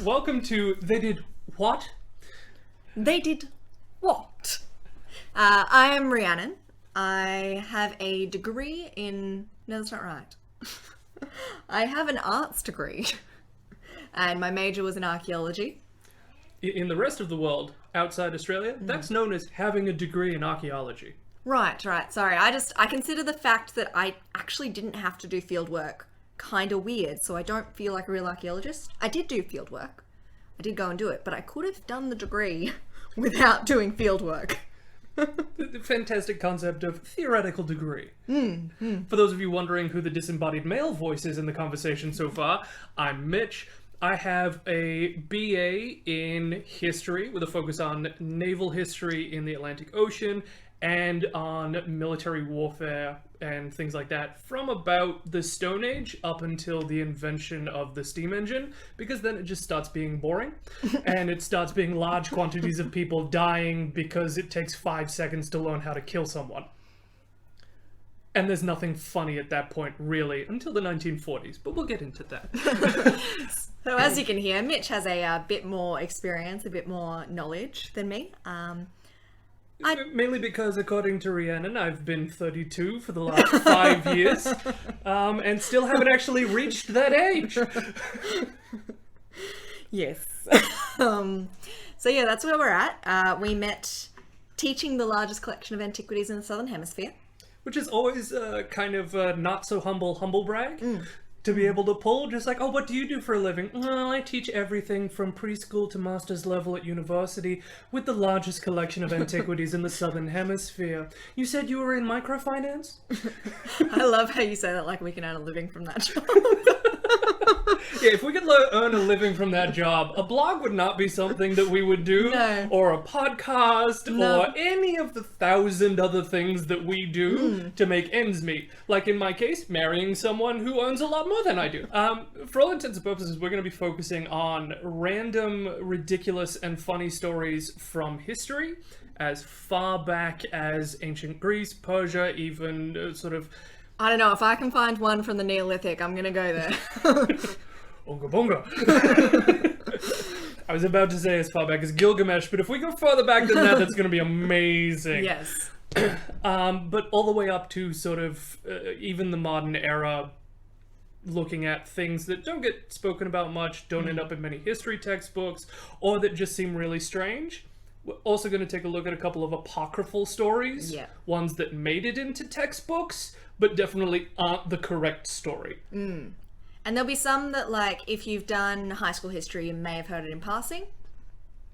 Welcome to They Did What? They did what? I am Rhiannon. I have a degree in... No, that's not right. I have an arts degree. And my major was in archaeology. In the rest of the world, outside Australia, that's known as having a degree in archaeology. Right. Sorry, I consider the fact that I actually didn't have to do field work kind of weird, so I don't feel like a real archaeologist. I did do field work. I did go and do it, but I could have done the degree without doing field work. The fantastic concept of theoretical degree. For those of you wondering who the disembodied male voice is in the conversation so far, I'm Mitch. I have a BA in history with a focus on naval history in the Atlantic Ocean and on military warfare and things like that from about the Stone Age up until the invention of the steam engine, because then it just starts being boring and it starts being large quantities of people dying because it takes 5 seconds to learn how to kill someone. And there's nothing funny at that point, really, until the 1940s, but we'll get into that. So as you can hear, Mitch has a bit more experience, a bit more knowledge than me. Mainly because, according to Rhiannon, I've been 32 for the last 5 years, and still haven't actually reached that age. Yes. So yeah, that's where we're at. We met teaching the largest collection of antiquities in the Southern Hemisphere. Which is always kind of a not-so-humble brag. To be able to pull, just like, oh, what do you do for a living? Well, I teach everything from preschool to master's level at university with the largest collection of antiquities in the Southern Hemisphere. You said you were in microfinance? I love how you say that like we can earn a living from that job. Yeah, if we could earn a living from that job, a blog would not be something that we would do, No. or a podcast, No. or any of the 1,000 other things that we do to make ends meet. Like in my case, marrying someone who earns a lot more than I do. For all intents and purposes, we're going to be focusing on random, ridiculous, and funny stories from history, as far back as ancient Greece, Persia, even sort of... I don't know, if I can find one from the Neolithic, I'm gonna go there. Unga bunga. I was about to say as far back as Gilgamesh, but if we go further back than that, that's going to be amazing. Yes. But all the way up to sort of even the modern era, looking at things that don't get spoken about much, don't end up in many history textbooks, or that just seem really strange. We're also going to take a look at a couple of apocryphal stories, Yeah. ones that made it into textbooks, but definitely aren't the correct story. And there'll be some that, like, if you've done high school history, you may have heard it in passing,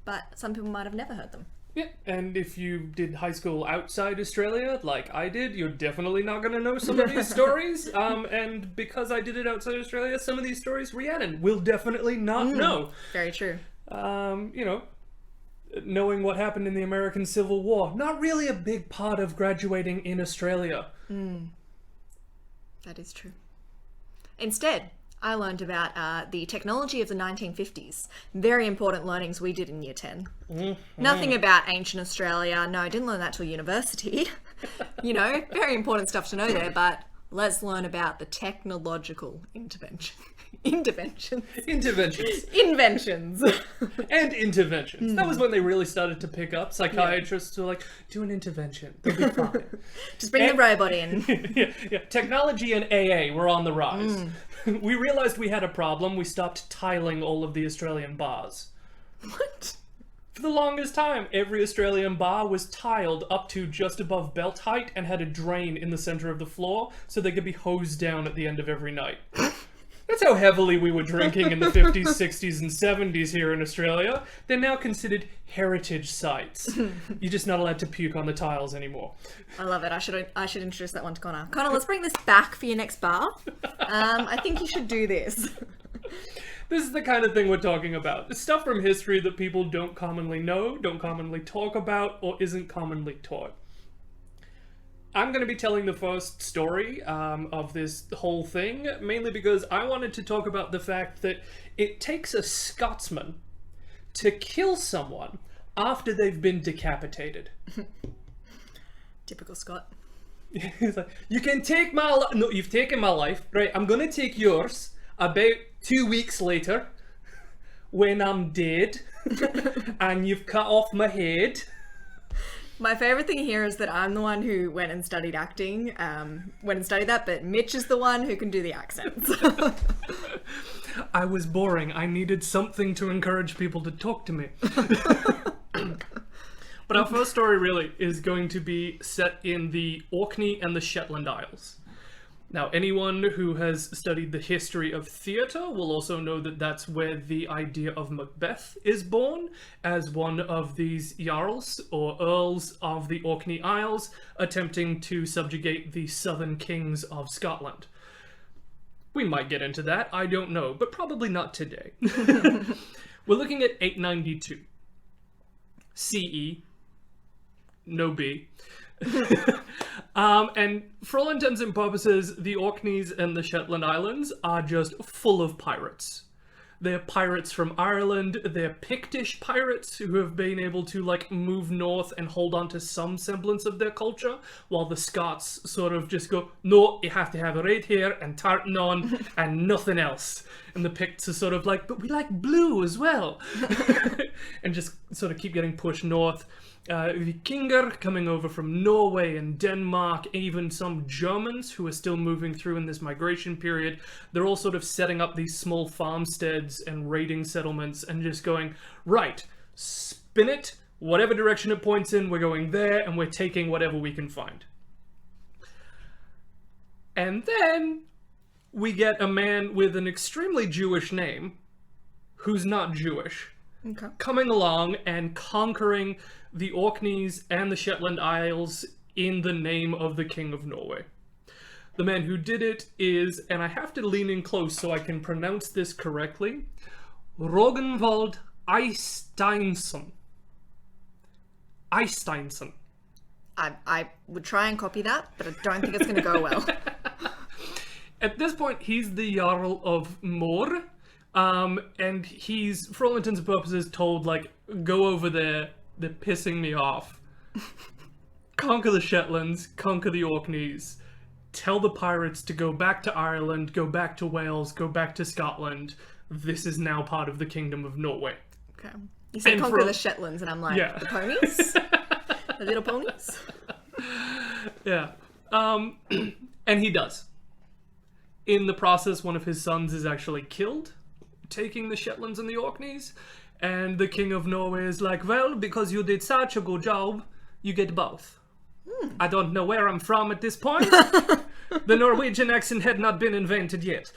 but some people might have never heard them. Yeah, and if you did high school outside Australia, like I did, you're definitely not going to know some of these stories. And because I did it outside Australia, some of these stories Rhiannon will definitely not know. Very true. You know, knowing what happened in the American Civil War, not really a big part of graduating in Australia. That is true. Instead, I learned about the technology of the 1950s. Very important learnings we did in year 10. Nothing about ancient Australia. No, I didn't learn that till university. You know, very important stuff to know there, but let's learn about the technological inventions. Inventions. Inventions. And interventions. That was when they really started to pick up. Psychiatrists were like, do an intervention. They'll be fine. Just bring the robot in. Yeah. Technology and AA were on the rise. We realized we had a problem. We stopped tiling all of the Australian bars. What? For the longest time, every Australian bar was tiled up to just above belt height and had a drain in the center of the floor so they could be hosed down at the end of every night. That's how heavily we were drinking in the 50s, 60s, and 70s here in Australia. They're now considered heritage sites. You're just not allowed to puke on the tiles anymore. I love it. I should introduce that one to Connor. Connor, let's bring this back for your next bar. I think you should do this. This is the kind of thing we're talking about. It's stuff from history that people don't commonly know, don't commonly talk about, or isn't commonly taught. I'm going to be telling the first story of this whole thing, mainly because I wanted to talk about the fact that it takes a Scotsman to kill someone after they've been decapitated. Typical Scot. He's like, you can take my life. No, you've taken my life. Right, I'm going to take yours about 2 weeks later when I'm dead and you've cut off my head. My favourite thing here is that I'm the one who went and studied acting, but Mitch is the one who can do the accents. I was boring. I needed something to encourage people to talk to me. But our first story really is going to be set in the Orkney and the Shetland Isles. Now, anyone who has studied the history of theatre will also know that that's where the idea of Macbeth is born, as one of these jarls or earls of the Orkney Isles attempting to subjugate the southern kings of Scotland. We might get into that, I don't know, but probably not today. We're looking at 892 CE, no B. And for all intents and purposes, the Orkneys and the Shetland Islands are just full of pirates. They're pirates from Ireland, they're Pictish pirates who have been able to, like, move north and hold on to some semblance of their culture, while the Scots sort of just go, no, you have to have it right here, and tartan on, and nothing else. And the Picts are sort of like, but we like blue as well. And just sort of keep getting pushed north. Vikinger coming over from Norway and Denmark, even some Germans who are still moving through in this migration period. They're all sort of setting up these small farmsteads and raiding settlements and just going, right, spin it, whatever direction it points in, we're going there and we're taking whatever we can find. And then we get a man with an extremely Jewish name who's not Jewish. Okay. Coming along and conquering the Orkneys and the Shetland Isles in the name of the King of Norway. The man who did it is, and I have to lean in close so I can pronounce this correctly, Rognvald Eysteinsson. Eysteinsson. I would try and copy that, but I don't think it's going to go well. At this point, he's the Jarl of Mor, and he's, for all intents and purposes, told, like, go over there, they're pissing me off. Conquer the Shetlands, conquer the Orkneys, tell the pirates to go back to Ireland, go back to Wales, go back to Scotland. This is now part of the Kingdom of Norway. Okay. You said conquer the Shetlands, and I'm like, yeah. The ponies? The little ponies? Yeah. And he does. In the process, one of his sons is actually killed, taking the Shetlands and the Orkneys. And the King of Norway is like, well, because you did such a good job, you get both. I don't know where I'm from at this point. The Norwegian accent had not been invented yet.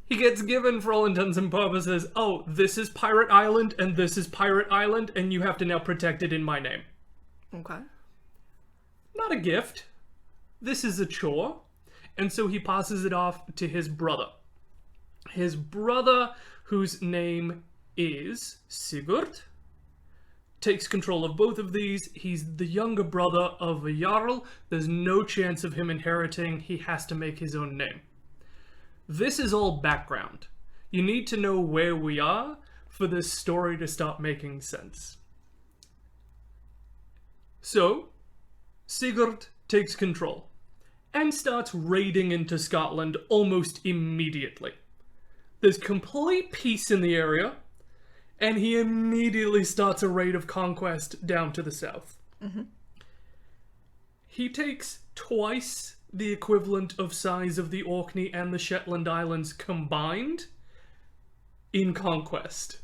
He gets given, for all intents and purposes, oh, this is Pirate Island, and this is Pirate Island, and you have to now protect it in my name. Okay. Not a gift. This is a chore. And so he passes it off to his brother. His brother, whose name is Sigurd, takes control of both of these. He's the younger brother of a Jarl. There's no chance of him inheriting. He has to make his own name. This is all background. You need to know where we are for this story to start making sense. So, Sigurd takes control and starts raiding into Scotland almost immediately. There's complete peace in the area, and he immediately starts a raid of conquest down to the south. Mm-hmm. He takes twice the equivalent of size of the Orkney and the Shetland Islands combined in conquest,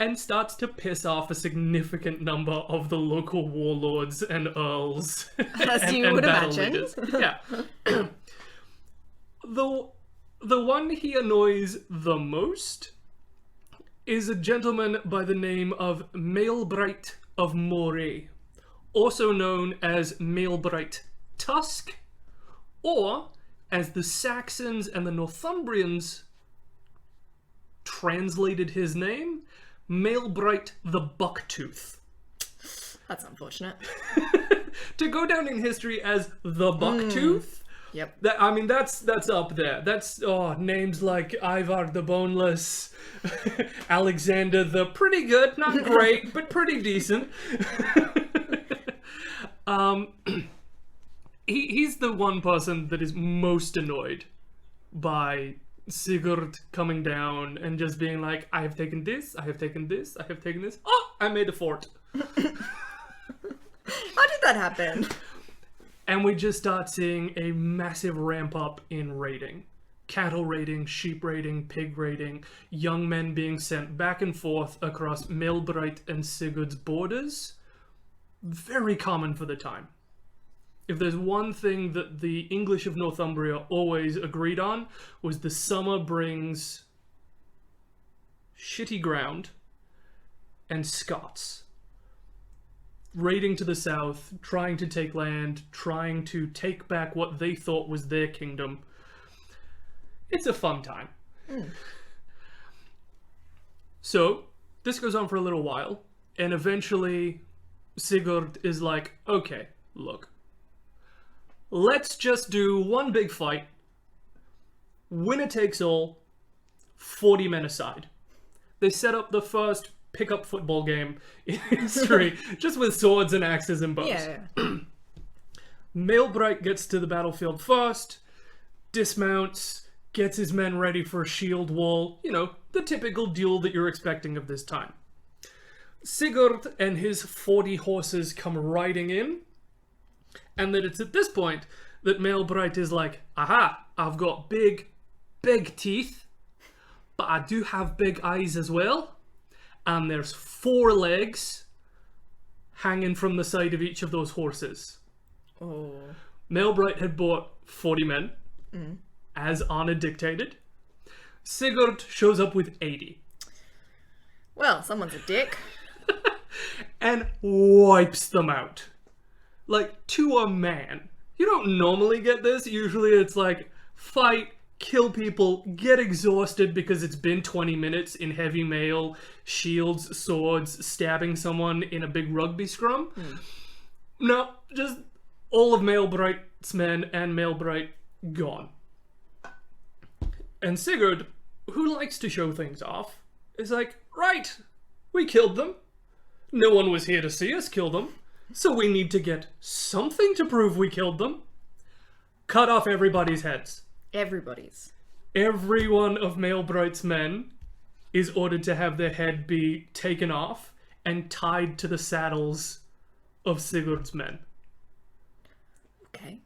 and starts to piss off a significant number of the local warlords and earls. As you would imagine. Yeah. The one he annoys the most is a gentleman by the name of Maelbright of Moray, also known as Maelbright Tusk, or as the Saxons and the Northumbrians translated his name, Maelbright the Bucktooth. That's unfortunate. To go down in history as the Bucktooth. Yep. That's up there. That's names like Ivar the Boneless, Alexander the pretty good, not great, but pretty decent. He's the one person that is most annoyed by Sigurd coming down and just being like, I have taken this, I have taken this, I have taken this. Oh, I made a fort. How did that happen? And we just start seeing a massive ramp up in raiding. Cattle raiding, sheep raiding, pig raiding, young men being sent back and forth across Maelbreit and Sigurd's borders. Very common for the time. If there's one thing that the English of Northumbria always agreed on, was the summer brings shitty ground and Scots. Raiding to the south, trying to take land, trying to take back what they thought was their kingdom. It's a fun time. So, this goes on for a little while, and eventually Sigurd is like, okay, look. Let's just do one big fight. Winner takes all. 40 men aside. They set up the first pickup football game in history, just with swords and axes and bows. Yeah. Maelbreit gets to the battlefield first, dismounts, gets his men ready for a shield wall. You know, the typical duel that you're expecting of this time. Sigurd and his 40 horses come riding in. And that it's at this point that Maelbreit is like, aha, I've got big teeth, but I do have big eyes as well. And there's 4 legs hanging from the side of each of those horses. Oh. Maelbreit had bought 40 men, as Anna dictated. Sigurd shows up with 80. Well, someone's a dick. And wipes them out. Like, to a man. You don't normally get this. Usually it's like, fight, kill people, get exhausted because it's been 20 minutes in heavy mail, shields, swords, stabbing someone in a big rugby scrum. No, just all of Maelbreit's men and Maelbreit gone. And Sigurd, who likes to show things off, is like, right, we killed them. No one was here to see us kill them. So we need to get something to prove we killed them. Cut off everybody's heads. Everybody's. Every one of Maelbreit's men is ordered to have their head be taken off and tied to the saddles of Sigurd's men. Okay.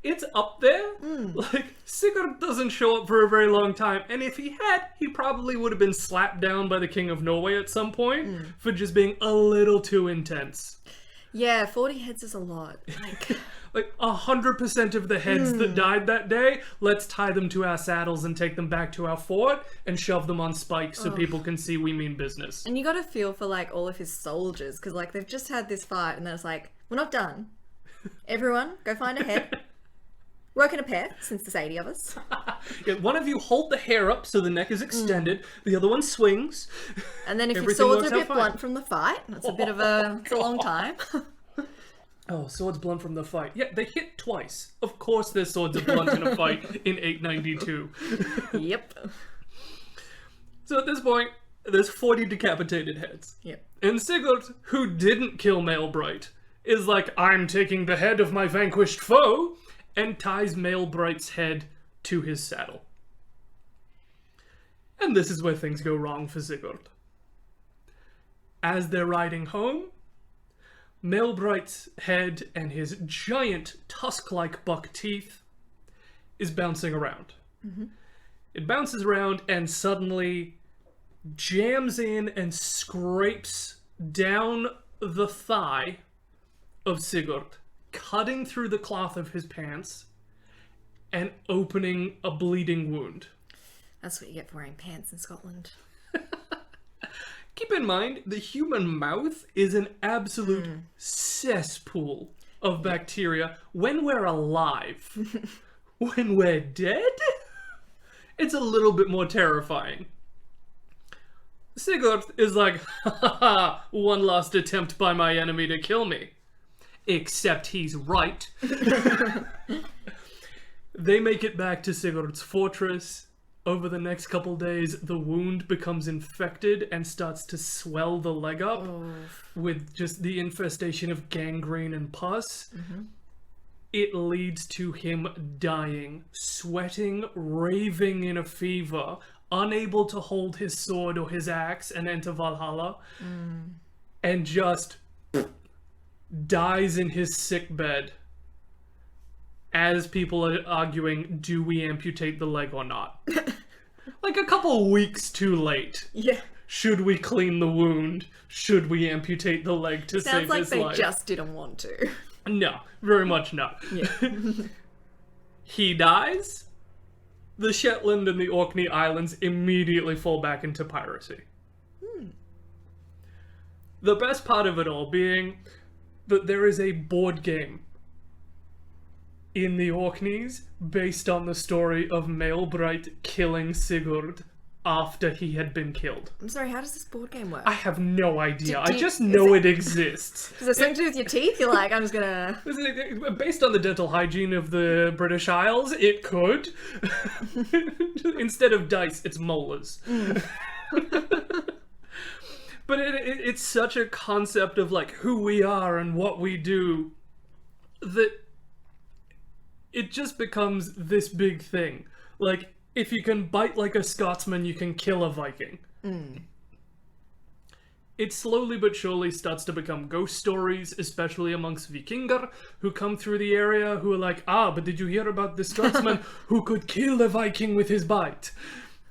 It's up there. Like, Sigurd doesn't show up for a very long time, and if he had, he probably would have been slapped down by the King of Norway at some point for just being a little too intense. Yeah, 40 heads is a lot. Like 100% of the heads that died that day, let's tie them to our saddles and take them back to our fort and shove them on spikes so people can see we mean business. And you gotta feel for, like, all of his soldiers, because, like, they've just had this fight, and then it's like, we're not done. Everyone, go find a head. Work in a pair, since there's 80 of us. Yeah, one of you hold the hair up so the neck is extended, the other one swings. And then if your Everything swords are a works out bit fine. blunt from the fight, that's a bit of a, it's a long time. Oh, swords blunt from the fight. Yeah, they hit twice. Of course their swords are blunt in a fight in 892. Yep. So at this point, there's 40 decapitated heads. Yep. And Sigurd, who didn't kill Maelbreit, is like, I'm taking the head of my vanquished foe, and ties Maelbreit's head to his saddle. And this is where things go wrong for Sigurd. As they're riding home, Maelbreit's head and his giant tusk-like buck teeth is bouncing around. It bounces around and suddenly jams in and scrapes down the thigh of Sigurd, cutting through the cloth of his pants and opening a bleeding wound. That's what you get for wearing pants in Scotland. Keep in mind, the human mouth is an absolute cesspool of bacteria when we're alive. When we're dead, it's a little bit more terrifying. Sigurd is like, ha ha ha, one last attempt by my enemy to kill me. Except he's right. They make it back to Sigurd's fortress. Over the next couple days, the wound becomes infected and starts to swell the leg up with just the infestation of gangrene and pus. it leads to him dying, sweating, raving in a fever, unable to hold his sword or his axe and enter Valhalla, and just dies in his sickbed as people are arguing, do we amputate the leg or not? Like a couple weeks too late. Yeah. Should we clean the wound? Should we amputate the leg to save his life? Sounds like they just didn't want to. No, very much not. Yeah. He dies. The Shetland and the Orkney Islands immediately fall back into piracy. The best part of it all being that there is a board game in the Orkneys based on the story of Maelbright killing Sigurd after he had been killed. I'm sorry, how does this board game work? I have no idea. I do you- just know it exists. Does it something to do with your teeth? You're like, I'm just gonna... Based on the dental hygiene of the British Isles, it could. Instead of dice, it's molars. But it's such a concept of like who we are and what we do that it just becomes this big thing. Like, if you can bite like a Scotsman, you can kill a Viking. It slowly but surely starts to become ghost stories, especially amongst Vikingar, who come through the area who are like, but did you hear about the Scotsman who could kill a Viking with his bite?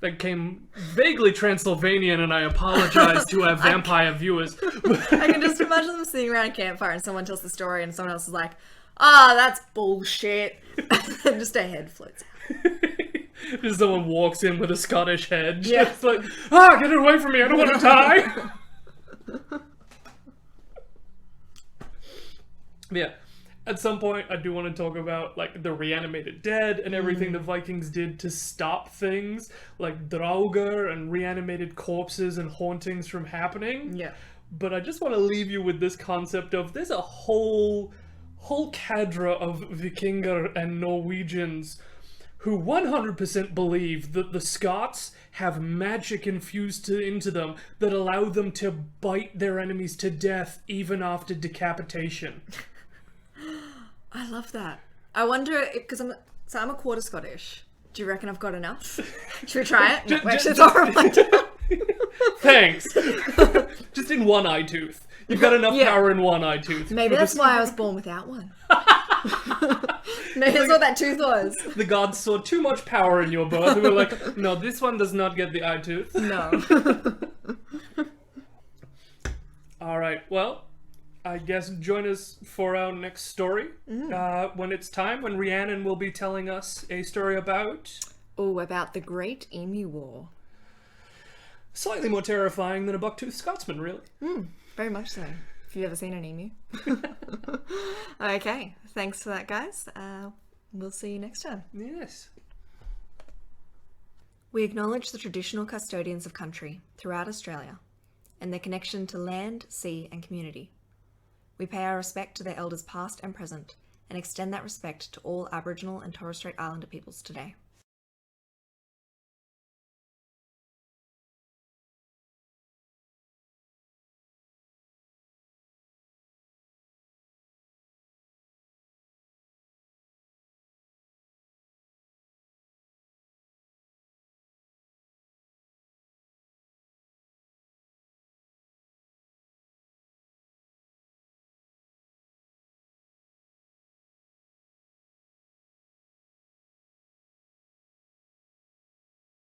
That came vaguely Transylvanian, and I apologize to our vampire viewers. I can just imagine them sitting around a campfire and someone tells the story and someone else is like, that's bullshit. And just a head floats out. Just someone walks in with a Scottish head. Yeah. Just like, get it away from me, I don't want to die. Yeah. At some point, I do want to talk about, like, the reanimated dead and everything the Vikings did to stop things like Draugr and reanimated corpses and hauntings from happening. Yeah. But I just want to leave you with this concept of there's a whole cadre of Vikingar and Norwegians who 100% believe that the Scots have magic infused into them that allow them to bite their enemies to death even after decapitation. I love that. I wonder, because I'm a quarter Scottish. Do you reckon I've got enough? Should we try it? No, actually, it's horrible. Thanks. Just in one eye tooth. You've got enough power in one eye tooth. Maybe that's why I was born without one. Maybe that's what that tooth was. The gods saw too much power in your birth and were like, no, this one does not get the eye tooth. No. Alright, well, I guess join us for our next story. When it's time, when Rhiannon will be telling us a story about... about the Great Emu War. Slightly more terrifying than a buck-toothed Scotsman, really. Very much so. If you've ever seen an emu. Okay, thanks for that, guys. We'll see you next time. Yes. We acknowledge the traditional custodians of country throughout Australia and their connection to land, sea and community. We pay our respect to their elders past and present and extend that respect to all Aboriginal and Torres Strait Islander peoples today.